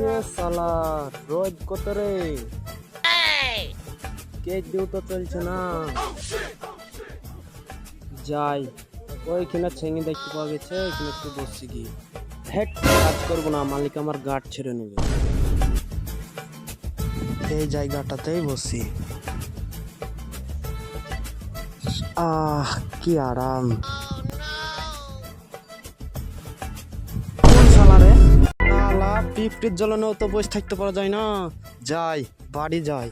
রে শালা রোজ কত রে কেক দিও তো চলছে না। যাই ওইখানে ছেঙে দেখতে পাওয়া গেছে, এখানে একটু বসছি গিয়ে হেট কাজ করবো না, মালিক আমার গার্ড ছেড়ে নেবে। এই জায়গাটাতেই বসি। কি আরাম। কোন শালা রে? শালা পিঁপড়ির জ্বলনেও তো বসে থাকতে পারা যায় না। যাই বাড়ি যাই।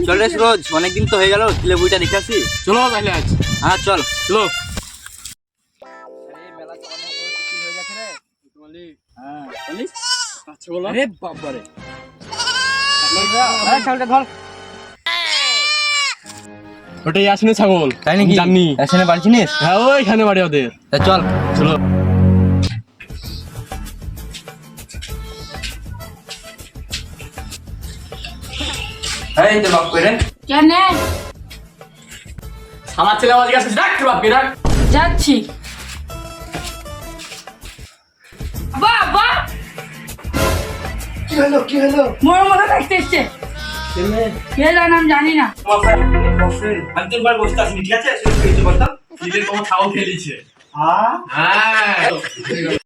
চল রে সুরজ, অনেকদিন তো হয়ে গেল, কিলে বইটা দেখে আসি। চলো তাহলে আজ হ্যাঁ চল। চলো। আরে বাবারে ওটাই আসেনি ছাগল, তাই নাকি? জানি এখানে বাড়ি চিনিস? হ্যাঁ ওইখানে বাড়ি ওদের। তা চল। চলো। এই তো বাপ করে কেন আমার ছেলে আমাদের কাছে ডাক বাপকে ডাক। যাচ্ছি? বাবা কি হলো? মোর মতো দেখতে এসছে। কে জানাম জানি না। আমি তোর বাড়ি বসতে আসিনি, ঠিক আছে? সুরজ কে বলতাম তোমার খাও খেলিছে। হ্যাঁ।